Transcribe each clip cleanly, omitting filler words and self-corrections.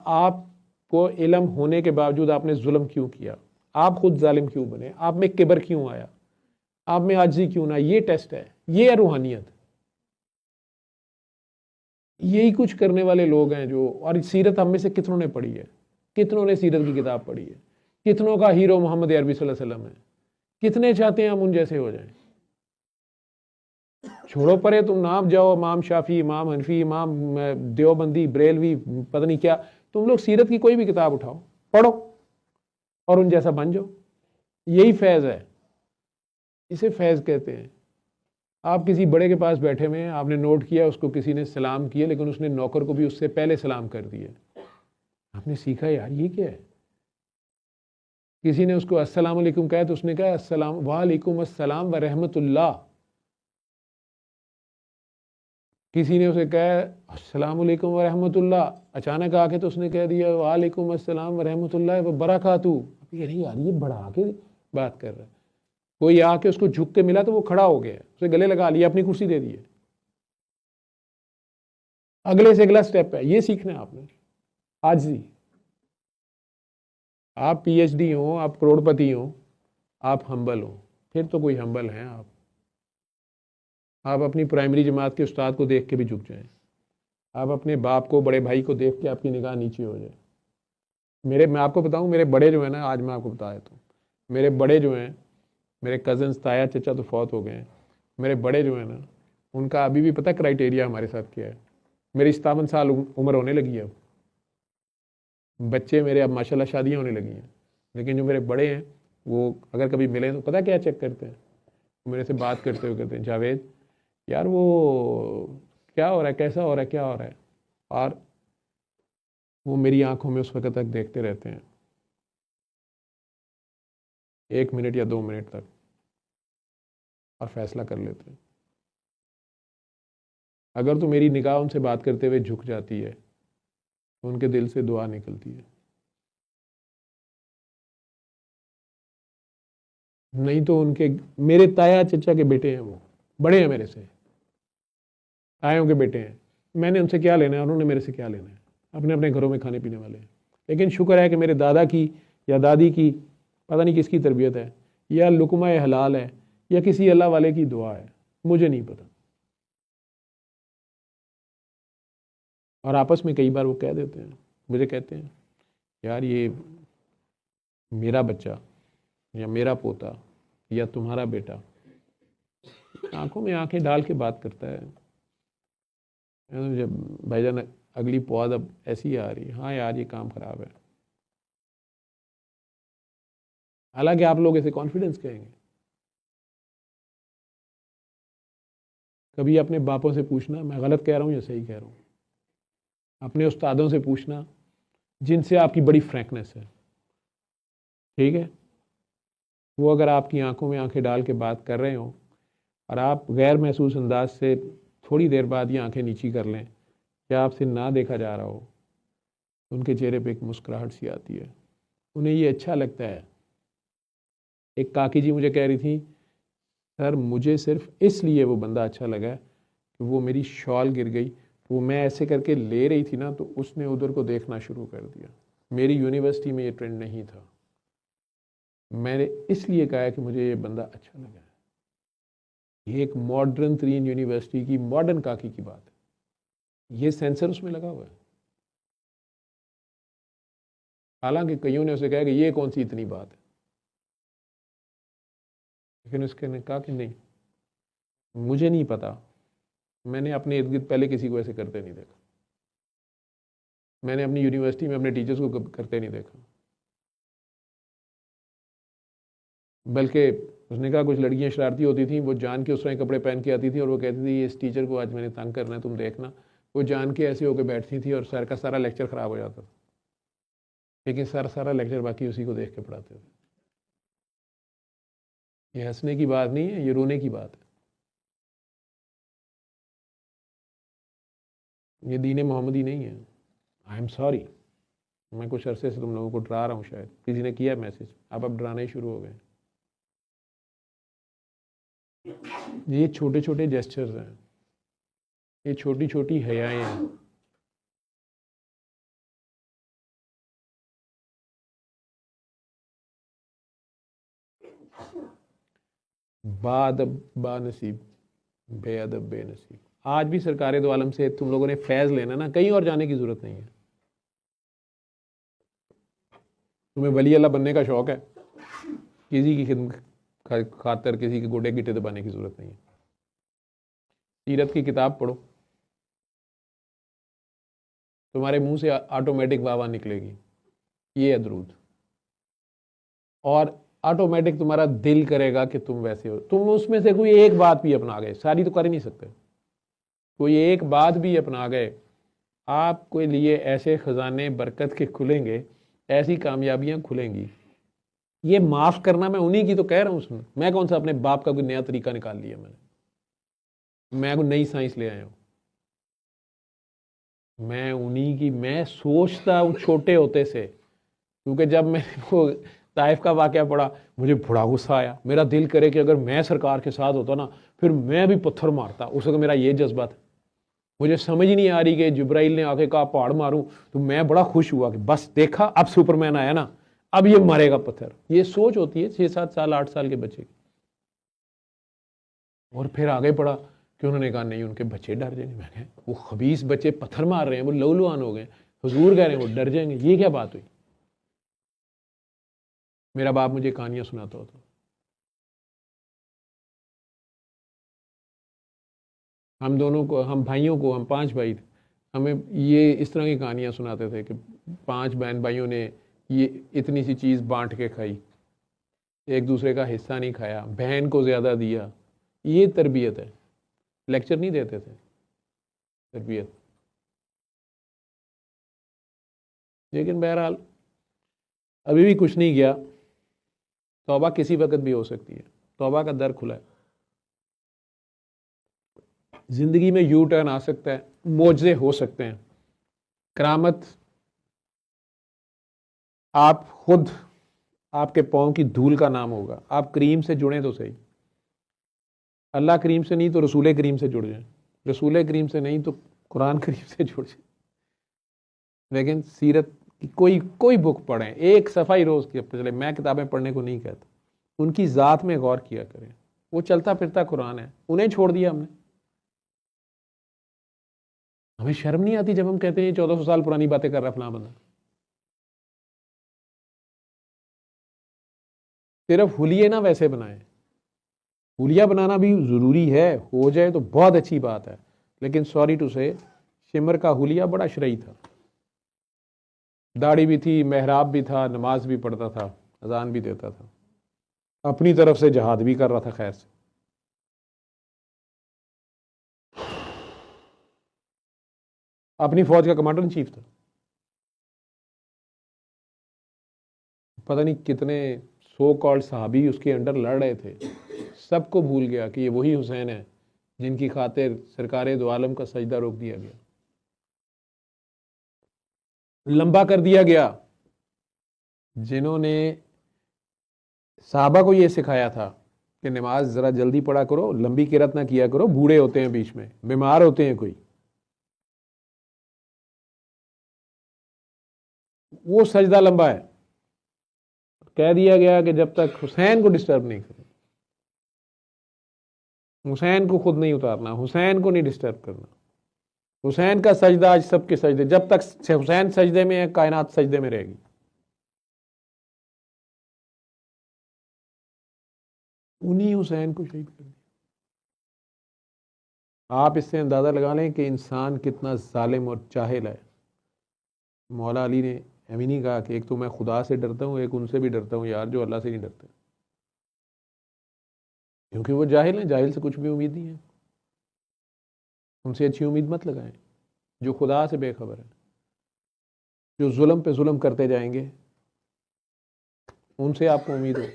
आपको इल्म होने के बावजूद आपने जुल्म क्यों किया, आप खुद जालिम क्यों बने, आप में किबर क्यों आया, आप में आजिज़ी क्यों ना, ये टेस्ट है, ये है रूहानियत। यही कुछ करने वाले लोग हैं जो, और सीरत हम में से कितनों ने पढ़ी है, कितनों ने सीरत की किताब पढ़ी है, कितनों का हीरो मोहम्मद अरबी सल्लल्लाहु अलैहि वसल्लम है, कितने चाहते हैं हम उन जैसे हो जाएं। छोड़ो परे, तुम नाम जाओ इमाम शाफी, इमाम हनफी, इमाम देवबंदी, बरेलवी, पता नहीं क्या, तुम लोग सीरत की कोई भी किताब उठाओ, पढ़ो और उन जैसा बन जाओ। यही फैज़ है, इसे फैज़ कहते हैं। आप किसी बड़े के पास बैठे हुए हैं, आपने नोट किया, उसको किसी ने सलाम किया, लेकिन उसने नौकर को भी उससे पहले सलाम कर दिया। आपने सीखा यार ये क्या है। किसी ने उसको अस्सलाम वालेकुम कहा तो उसने कहा अस्सलाम वालेकुम अस्सलाम व रहमतुल्लाह। किसी ने उसे कहा अस्सलाम वालेकुम व रहमतुल्लाह, अचानक आके तो उसने कह दिया वालेकुम अस्सलाम व रहमतुल्लाह व बरकातहू। नहीं यार ये बढ़ा के बात कर रहा है। कोई आके उसको झुक के मिला तो वो खड़ा हो गया, उसे गले लगा लिया, अपनी कुर्सी दे दी है। अगले से अगला स्टेप है, ये सीखना है आपने आज ही। आप पीएचडी हो, आप करोड़पति हो, आप हम्बल हो, फिर तो कोई हम्बल है आप अपनी प्राइमरी जमात के उस्ताद को देख के भी झुक जाएं, आप अपने बाप को, बड़े भाई को देख के आपकी निगाह नीचे हो जाए। मैं आपको बताऊं, मेरे बड़े जो है ना, आज मैं आपको बताया तो मेरे बड़े जो हैं, मेरे कज़न्स, ताया चचा तो फौत हो गए हैं, मेरे बड़े जो हैं ना, उनका अभी भी पता क्राइटेरिया हमारे साथ क्या है। मेरी 57 साल उम्र होने लगी है, अब बच्चे मेरे अब माशाल्लाह शादियाँ होने लगी हैं, लेकिन जो मेरे बड़े हैं वो अगर कभी मिले तो पता क्या चेक करते हैं, मेरे से बात करते हुए कहते हैं जावेद यार वो क्या हो रहा है, कैसा हो रहा है, क्या हो रहा है। और वो मेरी आंखों में उस वक्त तक देखते रहते हैं, 1 मिनट या 2 मिनट तक, और फैसला कर लेते हैं। अगर तो मेरी निगाह उनसे बात करते हुए झुक जाती है तो उनके दिल से दुआ निकलती है, नहीं तो उनके, मेरे ताया चचा के बेटे हैं, वो बड़े हैं मेरे से, तायों के बेटे हैं, मैंने उनसे क्या लेना है, उन्होंने मेरे से क्या लेना है, अपने अपने घरों में खाने पीने वाले हैं। लेकिन शुक्र है कि मेरे दादा की या दादी की, पता नहीं किसकी तरबियत है, या लुकमा हलाल है, या किसी अल्लाह वाले की दुआ है, मुझे नहीं पता। और आपस में कई बार वो कह देते हैं, मुझे कहते हैं यार ये मेरा बच्चा या मेरा पोता या तुम्हारा बेटा आंखों में आंखें डाल के बात करता है। जब भाईजान अगली पौध अब ऐसी आ रही है, हाँ यार ये काम खराब है, हालांकि आप लोग ऐसे कॉन्फिडेंस कहेंगे। कभी अपने बापों से पूछना मैं गलत कह रहा हूँ या सही कह रहा हूँ, अपने उस्तादों से पूछना जिनसे आपकी बड़ी फ्रैंकनेस है, ठीक है, वो अगर आपकी आंखों में आंखें डाल के बात कर रहे हो और आप गैर महसूस अंदाज से थोड़ी देर बाद ये आंखें नीची कर लें या आपसे ना देखा जा रहा हो, उनके चेहरे पे एक मुस्कुराहट सी आती है, उन्हें ये अच्छा लगता है। एक काकी जी मुझे कह रही थी सर मुझे सिर्फ इसलिए वो बंदा अच्छा लगा कि वो मेरी शॉल गिर गई, वो मैं ऐसे करके ले रही थी ना तो उसने उधर को देखना शुरू कर दिया। मेरी यूनिवर्सिटी में ये ट्रेंड नहीं था, मैंने इसलिए कहा कि मुझे ये बंदा अच्छा लगा। ये एक मॉडर्न तरीन यूनिवर्सिटी की मॉडर्न काकी की बात है, ये सेंसर उसमें लगा हुआ है। हालांकि कईयों ने उसे कहा कि ये कौन सी इतनी बात है, लेकिन उसके ने कहा कि नहीं मुझे नहीं पता, मैंने अपने इर्द गिर्द पहले किसी को ऐसे करते नहीं देखा, मैंने अपनी यूनिवर्सिटी में अपने टीचर्स को करते नहीं देखा। बल्कि उसने कहा कुछ लड़कियां शरारती होती थी, वो जान के उस तरह कपड़े पहन के आती थी और वो कहती थी इस टीचर को आज मैंने तंग करना है तुम देखना, वो जान के ऐसे होकर बैठती थी और सर का सारा लेक्चर ख़राब हो जाता था, लेकिन सर सारा लेक्चर बाकी उसी को देख के पढ़ाते थे। ये हंसने की बात नहीं है, ये रोने की बात है। ये दीन मोहम्मदी नहीं है। आई एम सॉरी, मैं कुछ अरसे से तुम लोगों को डरा रहा हूँ, शायद किसी ने किया मैसेज, अब डराने ही शुरू हो गए। ये छोटे छोटे जेस्चर्स हैं, ये छोटी छोटी हयाएं हैं, बादब बानसीब, बेअदब बेनसीब। आज भी सरकार दो आलम से तुम लोगों ने फैज़ लेना ना, कहीं और जाने की ज़रूरत नहीं है। तुम्हें वली अल्लाह बनने का शौक़ है, किसी की खिदमत खातर किसी के गोडे गिटे दबाने की ज़रूरत नहीं है। सीरत की किताब पढ़ो, तुम्हारे मुंह से ऑटोमेटिक वाह निकलेगी, ये है दरूद। और ऑटोमेटिक तुम्हारा दिल करेगा कि तुम वैसे हो। तुम उसमें से कोई एक बात भी अपना गए, सारी तो कर ही नहीं सकते, कोई एक बात भी अपना गए, आपके लिए ऐसे खजाने बरकत के खुलेंगे, ऐसी कामयाबियां खुलेंगी। ये माफ करना मैं उन्हीं की तो कह रहा हूं। सुन, मैं कौन सा अपने बाप का कोई नया तरीका निकाल लिया मैं कोई नई साइंस ले आया हूं। मैं उन्हीं की, मैं सोचता हूं छोटे होते से, क्योंकि जब मैं वो ताइफ का वाकया पड़ा मुझे बड़ा गुस्सा आया। मेरा दिल करे कि अगर मैं सरकार के साथ होता ना, फिर मैं भी पत्थर मारता। उस वक्त मेरा ये जज्बा था। मुझे समझ ही नहीं आ रही कि जिब्राइल ने आके कहा पहाड़ मारूं, तो मैं बड़ा खुश हुआ कि बस देखा, अब सुपरमैन आया ना, अब ये मारेगा पत्थर। ये सोच होती है 6-7 साल 8 साल के बच्चे की। और फिर आगे पड़ा कि उन्होंने कहा नहीं, उनके बच्चे डर जाएंगे। मैं कहा वो खबीस बच्चे पत्थर मार रहे हैं, वो लहूलुहान हो गए, हुजूर कह रहे हैं वो डर जाएंगे। ये क्या बात हुई? मेरा बाप मुझे कहानियां सुनाता होता। हम दोनों को, हम भाइयों को, हम 5 भाई थे, हमें ये इस तरह की कहानियां सुनाते थे कि 5 बहन भाइयों ने ये इतनी सी चीज़ बांट के खाई, एक दूसरे का हिस्सा नहीं खाया, बहन को ज़्यादा दिया। ये तरबियत है, लेक्चर नहीं देते थे, तरबियत। लेकिन बहरहाल अभी भी कुछ नहीं गया। तौबा किसी वक्त भी हो सकती है, तौबा का दर खुला है। ज़िंदगी में यू टर्न आ सकता है, मोजे हो सकते हैं, करामत आप खुद, आपके पाँव की धूल का नाम होगा। आप करीम से जुड़ें तो सही, अल्लाह करीम से नहीं तो रसूल करीम से जुड़ जाएं, रसूल करीम से नहीं तो कुरान करीम से जुड़ जाएं। लेकिन सीरत की कोई कोई बुक पढ़ें, एक सफ़ाई रोज़ की चले। मैं किताबें पढ़ने को नहीं कहता, उनकी ज़ात में गौर किया करें। वो चलता फिरता कुरान है, उन्हें छोड़ दिया हमने। हमें शर्म नहीं आती जब हम कहते हैं 1400 साल पुरानी बातें कर रहा फलां बंदा। सिर्फ हुलिये ना वैसे बनाए, हुलिया बनाना भी ज़रूरी है, हो जाए तो बहुत अच्छी बात है। लेकिन सॉरी टू से, शिमर का हुलिया बड़ा शरई था, दाढ़ी भी थी, मेहराब भी था, नमाज भी पढ़ता था, अजान भी देता था, अपनी तरफ से जहाद भी कर रहा था खैर से। अपनी फौज का कमांडर इन चीफ था। पता नहीं कितने सो कॉल्ड सहाबी उसके अंडर लड़ रहे थे, सबको भूल गया कि ये वही हुसैन है जिनकी खातिर सरकार दो आलम का सजदा रोक दिया गया, लंबा कर दिया गया। जिन्होंने साहबा को ये सिखाया था कि नमाज ज़रा जल्दी पढ़ा करो, लंबी किरत ना किया करो, बूढ़े होते हैं, बीच में बीमार होते हैं कोई, वो सजदा लंबा है। कह दिया गया कि जब तक हुसैन को डिस्टर्ब नहीं करें, हुसैन को खुद नहीं उतारना, हुसैन को नहीं डिस्टर्ब करना। हुसैन का सजदा आज सबके सजदे, जब तक हुसैन सजदे में है कायनात सजदे में रहेगी। उन्हीं हुसैन को शहीद कर दिया। आप इससे अंदाज़ा लगा लें कि इंसान कितना जालिम और जाहिल है। मौला अली ने अभी नहीं कहा कि एक तो मैं खुदा से डरता हूँ, एक उनसे भी डरता हूँ यार जो अल्लाह से नहीं डरते, क्योंकि वो जाहिल हैं, जाहिल से कुछ भी उम्मीद नहीं है। उनसे अच्छी उम्मीद मत लगाएं जो खुदा से बेखबर है, जो जुल्म पे जुल्म करते जाएंगे, उनसे आपको उम्मीद हो,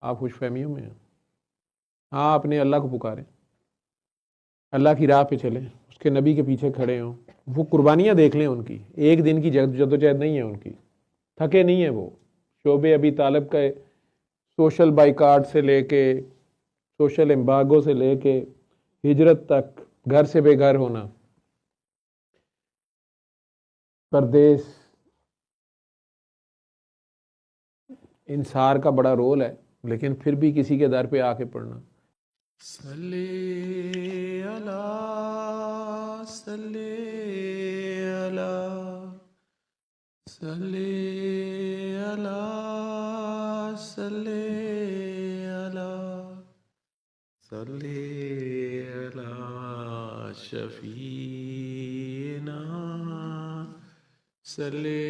आप खुशफहमियों में हैं। हाँ, अपने अल्लाह को पुकारें, अल्लाह की राह पे चलें, उसके नबी के पीछे खड़े हों, वो कुर्बानियाँ देख लें उनकी। एक दिन की जद्दोजहद नहीं है उनकी, थके नहीं है वो। शोबे अबी तालिब का सोशल बाइकाट से लेके, सोशल एम्बागो से लेके हिजरत तक, घर से बेघर होना, परदेश, इंसार का बड़ा रोल है, लेकिन फिर भी किसी के दर पे आके पढ़ना। सल्ले अला सल्ले अला सल्ले अला सल्ले अला सल्ले अला शफीना सल्ले